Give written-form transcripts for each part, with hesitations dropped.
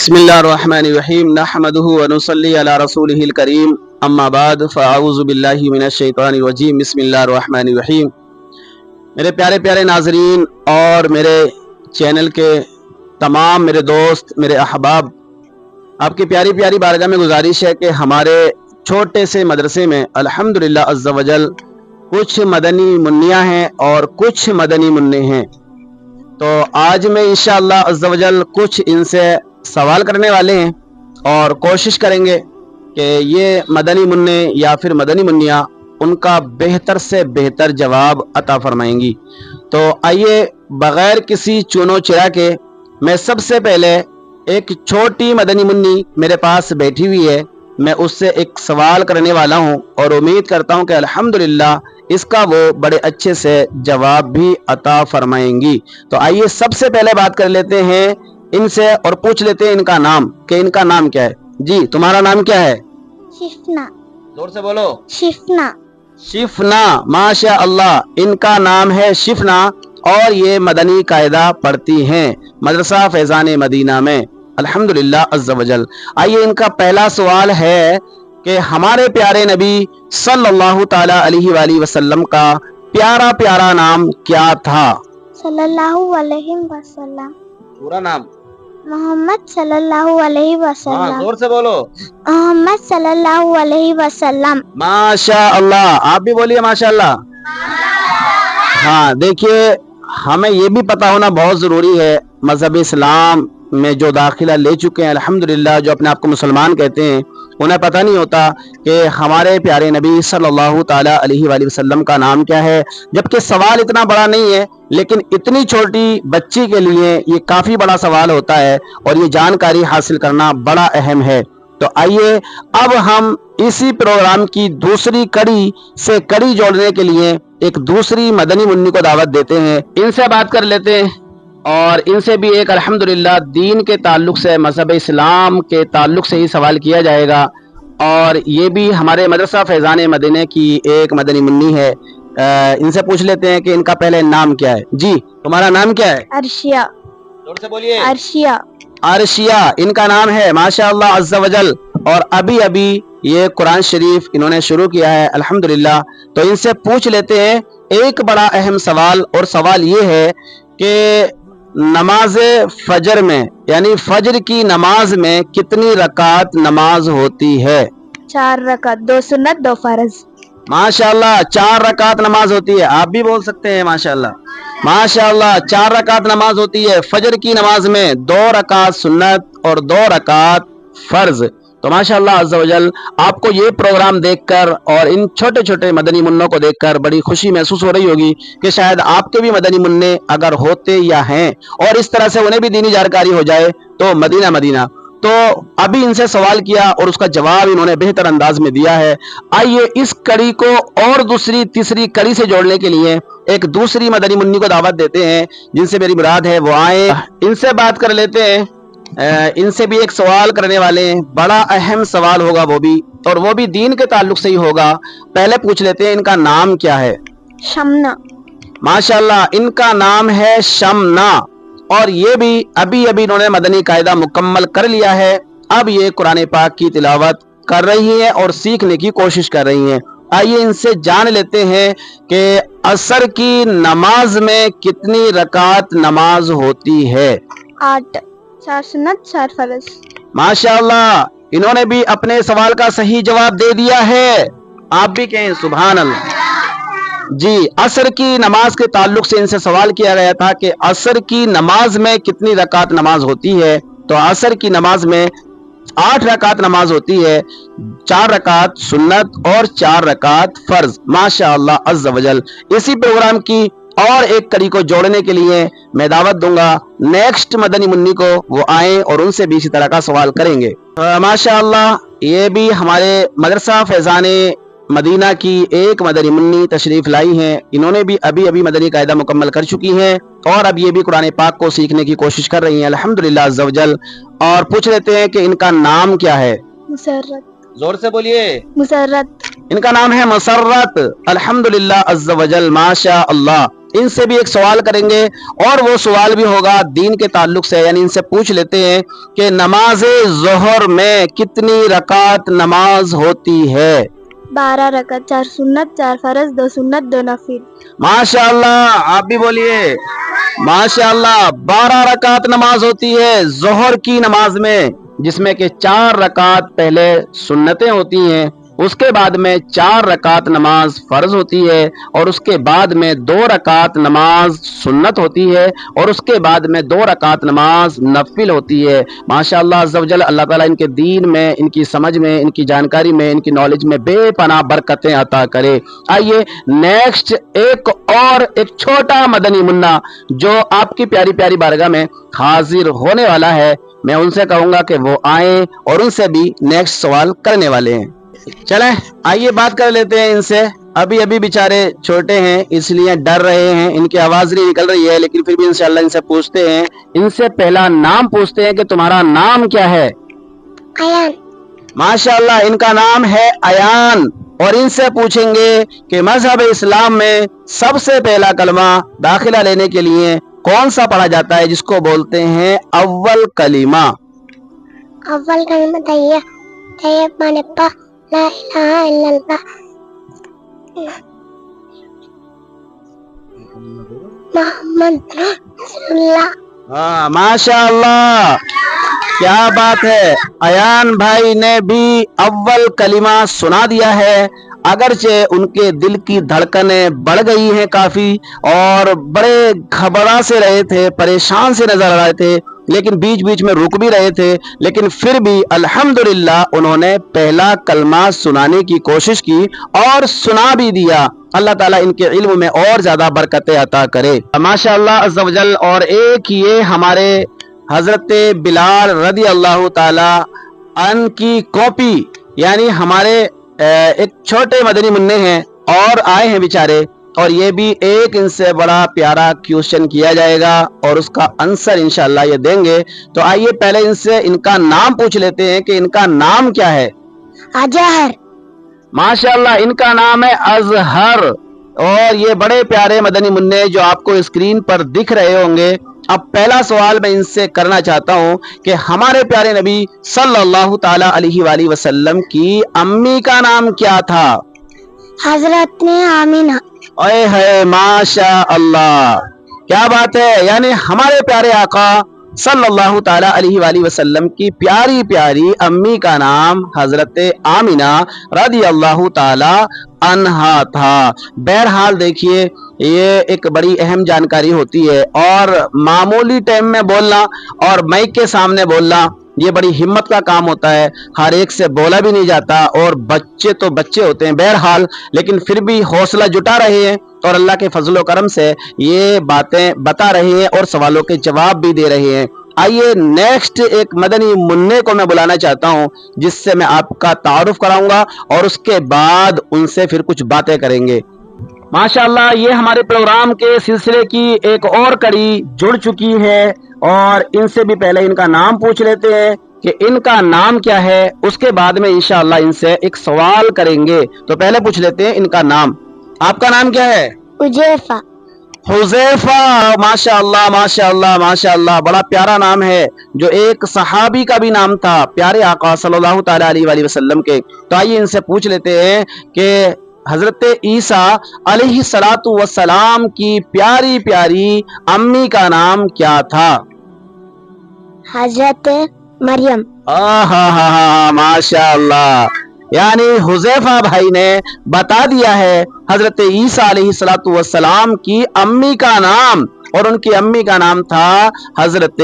बिस्मिल्लाहिर्रहमानिर्रहीम नहमदुहु व नुसल्ली अला रसूलिहिल करीम अम्मा बाद फ़अऊज़ु बिल्लाहि मिनश्शैतानिर्रजीम बिस्मिल्लाहिर्रहमानिर्रहीम। मेरे प्यारे प्यारे नाज़रीन और मेरे चैनल के तमाम मेरे दोस्त मेरे अहबाब, आपकी प्यारी प्यारी बारगाह में गुजारिश है कि हमारे छोटे से मदरसे में अल्हम्दुलिल्लाह अज़्ज़ा वजल कुछ मदनी मुन्नियाँ हैं और कुछ मदनी मुन्ने हैं। तो आज मैं इंशाअल्लाह अज़्ज़ा वजल कुछ इनसे सवाल करने वाले हैं और कोशिश करेंगे कि ये मदनी मुन्ने या फिर मदनी मुन्नियाँ उनका बेहतर से बेहतर जवाब अता फरमाएंगी। तो आइए बग़ैर किसी चुनो चिरा के मैं सबसे पहले एक छोटी मदनी मुन्नी मेरे पास बैठी हुई है, मैं उससे एक सवाल करने वाला हूं और उम्मीद करता हूं कि अल्हम्दुलिल्लाह इसका वो बड़े अच्छे से जवाब भी अता फरमाएंगी। तो आइए सबसे पहले बात कर लेते हैं इनसे और पूछ लेते हैं इनका नाम कि इनका नाम क्या है। जी, तुम्हारा नाम क्या है? शिफना। जोर से बोलो। शिफना। शिफना, माशा अल्लाह, इनका नाम है शिफना और ये मदनी कायदा पढ़ती हैं मदरसा फैजान मदीना में अल्हम्दुलिल्लाह अज़्ज़ा वजल। आइए इनका पहला सवाल है कि हमारे प्यारे नबी सल्लल्लाहु ताला अलैहि वसल्लम का प्यारा प्यारा नाम क्या था? सल्लल्लाहु अलैहि वसल्लम। पूरा नाम? मोहम्मद सल्लल्लाहु अलैहि वसल्लम। जोर से बोलो। मोहम्मद सल्लल्लाहु अलैहि वसल्लम। माशा अल्लाह, आप भी बोलिए माशा अल्लाह। हाँ, देखिए हमें ये भी पता होना बहुत ज़रूरी है, मज़हब इस्लाम में जो दाखिला ले चुके हैं अल्हम्दुलिल्लाह, जो अपने आप को मुसलमान कहते हैं, उन्हें पता नहीं होता कि हमारे प्यारे नबी सल्लल्लाहु ताला अलैहि वसल्लम का नाम क्या है। जबकि सवाल इतना बड़ा नहीं है, लेकिन इतनी छोटी बच्ची के लिए ये काफ़ी बड़ा सवाल होता है और ये जानकारी हासिल करना बड़ा अहम है। तो आइए अब हम इसी प्रोग्राम की दूसरी कड़ी से कड़ी जोड़ने के लिए एक दूसरी मदनी मुन्नी को दावत देते हैं, इनसे बात कर लेते हैं और इनसे भी एक अल्हम्दुलिल्लाह दीन के ताल्लुक से, मज़हब इस्लाम के ताल्लुक से ही सवाल किया जाएगा। और ये भी हमारे मदरसा फैज़ान मदीना की एक मदनी मुन्नी है। इनसे पूछ लेते हैं कि इनका पहले नाम क्या है। जी, तुम्हारा नाम क्या है? अर्शिया। जोर से बोलिए। अर्शिया। अर्शिया इनका नाम है माशाअल्लाह अज़्ज़ा वजल। और अभी अभी ये कुरान शरीफ इन्होंने शुरू किया है अल्हम्दुलिल्लाह। तो इनसे पूछ लेते हैं एक बड़ा अहम सवाल, और सवाल ये है कि नमाज फजर में यानी फजर की नमाज में कितनी रकात नमाज होती है? 4 रकात, 2 सुन्नत 2 फर्ज। माशाअल्लाह, 4 रकात नमाज होती है। आप भी बोल सकते हैं माशाअल्लाह। माशाअल्लाह, 4 रकात नमाज होती है फजर की नमाज में, 2 रकात सुन्नत और 2 रकात फर्ज। तो माशाअल्लाह अज़्ज़ा वजल आपको ये प्रोग्राम देखकर और इन छोटे छोटे मदनी मुन्नों को देखकर बड़ी खुशी महसूस हो रही होगी कि शायद आपके भी मदनी मुन्ने अगर होते या हैं और इस तरह से उन्हें भी दीनी जानकारी हो जाए तो मदीना मदीना। तो अभी इनसे सवाल किया और उसका जवाब इन्होंने बेहतर अंदाज में दिया है। आइए इस कड़ी को और दूसरी तीसरी कड़ी से जोड़ने के लिए एक दूसरी मदनी मुन्नी को दावत देते हैं, जिनसे मेरी मुराद है वो आए, इनसे बात कर लेते हैं। इनसे भी एक सवाल करने वाले हैं, बड़ा अहम सवाल होगा वो भी, और वो भी दीन के ताल्लुक से ही होगा। पहले पूछ लेते हैं इनका नाम क्या है? शमना। माशाअल्लाह, इनका नाम है शमना और ये भी अभी अभी इन्होंने मदनी कायदा मुकम्मल कर लिया है। अब ये कुरान पाक की तिलावत कर रही हैं और सीखने की कोशिश कर रही हैं। आइए इनसे जान लेते हैं कि असर की नमाज में कितनी रकात नमाज होती है? 8, 4 सुन्नत 4 फर्ज। माशाअल्लाह, इन्होंने भी अपने सवाल का सही जवाब दे दिया है। आप भी कहें सुभान अल्लाह। जी, असर की नमाज के ताल्लुक से इनसे सवाल किया गया था कि असर की नमाज में कितनी रकात नमाज होती है। तो असर की नमाज में 8 रकात नमाज होती है, 4 रकात सुन्नत और 4 रकात फर्ज। माशाअल्लाह अज़्ज़ा वजल। इसी प्रोग्राम की और एक कड़ी को जोड़ने के लिए मैं दावत दूंगा नेक्स्ट मदनी मुन्नी को, वो आए और उनसे भी इसी तरह का सवाल करेंगे। माशाअल्लाह, ये भी हमारे मदरसा फैज़ान मदीना की एक मदनी मुन्नी तशरीफ लाई हैं। इन्होंने भी अभी अभी मदनी कायदा मुकम्मल कर चुकी हैं और अब ये भी कुरान पाक को सीखने की कोशिश कर रही हैं अल्हम्दुलिल्लाह अज़्ज़ा वजल। और पूछ लेते हैं कि इनका नाम क्या है? मुसर्रत। जोर से बोलिए। मुसर्रत। इनका नाम है मसर्रत। अल्हम्दुलिल्लाह अज़्ज़ा वजल, माशा अल्लाह। ان سے بھی ایک سوال کریں گے اور وہ سوال بھی ہوگا دین کے تعلق سے، یعنی ان سے پوچھ لیتے ہیں کہ نماز ظہر میں کتنی رکعت نماز ہوتی ہے؟ 12 رکعت، 4 سنت 4 فرض، 2 سنت 2 نفل۔ ماشاء اللہ، آپ بھی بولیے ماشاء اللہ۔ 12 رکعت نماز ہوتی ہے ظہر کی نماز میں، جس میں کہ 4 رکعت پہلے سنتیں ہوتی ہیں، اس کے بعد میں 4 رکعت نماز فرض ہوتی ہے، اور اس کے بعد میں 2 رکعت نماز سنت ہوتی ہے، اور اس کے بعد میں 2 رکعت نماز نفل ہوتی ہے۔ ماشاءاللہ عز و جل، اللہ تعالیٰ ان کے دین میں، ان کی سمجھ میں، ان کی جانکاری میں، ان کی نالج میں بے پناہ برکتیں عطا کرے۔ آئیے نیکسٹ ایک چھوٹا مدنی منا جو آپ کی پیاری پیاری بارگاہ میں حاضر ہونے والا ہے، میں ان سے کہوں گا کہ وہ آئیں اور ان سے بھی نیکسٹ سوال کرنے والے ہیں۔ چلیں آئیے بات کر لیتے ہیں ان سے۔ ابھی بیچارے چھوٹے ہیں اس لیے ڈر رہے ہیں، ان کی آواز نہیں نکل رہی ہے، لیکن پھر بھی انشاءاللہ ان سے پوچھتے ہیں۔ ان سے پہلا نام پوچھتے ہیں کہ تمہارا نام کیا ہے؟ ایان۔ ماشاءاللہ، ان کا نام ہے ایان، اور ان سے پوچھیں گے کہ مذہب اسلام میں سب سے پہلا کلمہ داخلہ لینے کے لیے کون سا پڑھا جاتا ہے، جس کو بولتے ہیں اول کلمہ؟ اول کلمہ طیب مانے پا لا الہ الا اللہ محمد رسول اللہ۔ ماشاء اللہ، کیا بات ہے، ایان بھائی نے بھی اول کلمہ سنا دیا ہے، اگرچہ ان کے دل کی دھڑکنیں بڑھ گئی ہیں کافی، اور بڑے گھبرا سے رہے تھے، پریشان سے نظر آ رہے تھے، لیکن بیچ بیچ میں رک بھی رہے تھے، لیکن پھر بھی الحمدللہ انہوں نے پہلا کلمہ سنانے کی کوشش کی اور سنا بھی دیا۔ اللہ تعالیٰ ان کے علم میں اور زیادہ برکتیں عطا کرے، ماشاءاللہ عز و جل۔ اور ایک یہ ہمارے حضرت بلال رضی اللہ تعالی عنہ کی کاپی، یعنی ہمارے ایک چھوٹے مدنی منع ہیں اور آئے ہیں بیچارے، اور یہ بھی ایک ان سے بڑا پیارا کوشچن کیا جائے گا اور اس کا آنسر انشاءاللہ یہ دیں گے۔ تو آئیے پہلے ان سے ان کا نام پوچھ لیتے ہیں کہ ان کا نام کیا ہے؟ اظہر۔ ماشاءاللہ، ان کا نام ہے اظہر، اور یہ بڑے پیارے مدنی منع جو آپ کو اسکرین پر دکھ رہے ہوں گے۔ اب پہلا سوال میں ان سے کرنا چاہتا ہوں کہ ہمارے پیارے نبی صلی اللہ تعالی علیہ وآلہ وسلم کی امی کا نام کیا تھا؟ حضرت آمینہ۔ اے ہے ماشاء اللہ، کیا بات ہے، یعنی ہمارے پیارے آقا صلی اللہ تعالی علیہ وآلہ وسلم کی پیاری پیاری امی کا نام حضرت آمینہ رضی اللہ تعالی عنہا تھا۔ بہرحال دیکھیے، یہ ایک بڑی اہم جانکاری ہوتی ہے، اور معمولی ٹائم میں بولنا اور مائک کے سامنے بولنا یہ بڑی ہمت کا کام ہوتا ہے، ہر ایک سے بولا بھی نہیں جاتا، اور بچے تو بچے ہوتے ہیں بہرحال، لیکن پھر بھی حوصلہ جٹا رہے ہیں اور اللہ کے فضل و کرم سے یہ باتیں بتا رہے ہیں اور سوالوں کے جواب بھی دے رہے ہیں۔ آئیے نیکسٹ ایک مدنی منع کو میں بلانا چاہتا ہوں، جس سے میں آپ کا تعارف کراؤں گا اور اس کے بعد ان سے پھر کچھ باتیں کریں گے۔ ماشاءاللہ، یہ ہمارے پروگرام کے سلسلے کی ایک اور کڑی جڑ چکی ہے، اور ان سے بھی پہلے ان کا نام پوچھ لیتے ہیں کہ ان کا نام کیا ہے، اس کے بعد میں انشاءاللہ ان سے ایک سوال کریں گے۔ تو پہلے پوچھ لیتے ہیں ان کا نام۔ آپ کا نام کیا ہے؟ حذیفہ۔ حذیفہ، ماشاءاللہ ماشاءاللہ ماشاءاللہ، بڑا پیارا نام ہے، جو ایک صحابی کا بھی نام تھا پیارے آقا صلی اللہ تعالی علیہ وآلہ وسلم کے۔ تو آئیے ان سے پوچھ لیتے ہیں کہ حضرت عیسیٰ علیہ السلام کی پیاری پیاری امی کا نام کیا تھا؟ حضرت مریم۔ ماشاءاللہ، یعنی حذیفہ بھائی نے بتا دیا ہے حضرت عیسیٰ علیہ السلام کی امی کا نام، اور ان کی امی کا نام تھا حضرت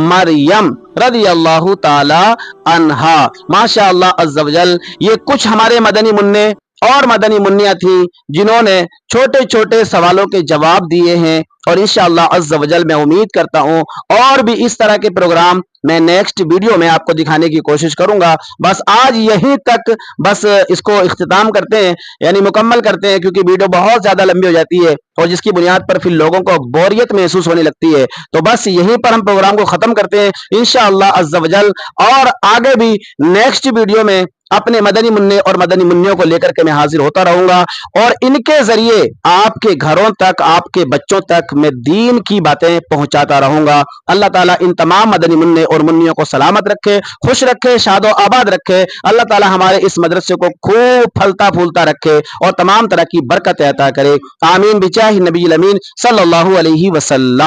مریم رضی اللہ تعالی عنہا۔ ماشاءاللہ عز و جل، یہ کچھ ہمارے مدنی منع اور مدنی منیا تھی جنہوں نے چھوٹے چھوٹے سوالوں کے جواب دیے ہیں، اور انشاءاللہ عز و جل میں امید کرتا ہوں اور بھی اس طرح کے پروگرام میں نیکسٹ ویڈیو میں آپ کو دکھانے کی کوشش کروں گا. بس آج یہیں تک بس اس کو اختتام کرتے ہیں، یعنی مکمل کرتے ہیں، کیونکہ ویڈیو بہت زیادہ لمبی ہو جاتی ہے اور جس کی بنیاد پر پھر لوگوں کو بوریت محسوس ہونے لگتی ہے. تو بس یہیں پر ہم پروگرام کو ختم کرتے ہیں انشاءاللہ عز و جل، اور آگے بھی نیکسٹ ویڈیو میں اپنے مدنی منع اور مدنی منوں کو لے کر کے میں حاضر ہوتا رہوں گا، اور ان کے ذریعے آپ کے گھروں تک، آپ کے بچوں تک میں دین کی باتیں پہنچاتا رہوں گا. اللہ تعالیٰ ان تمام مدنی منع اور منیوں کو سلامت رکھے، خوش رکھے، شاد و آباد رکھے. اللہ تعالیٰ ہمارے اس مدرسے کو خوب پھلتا پھولتا رکھے اور تمام طرح کی برکت عطا کرے. آمین بجاہ نبی الامین صلی اللہ علیہ وسلم.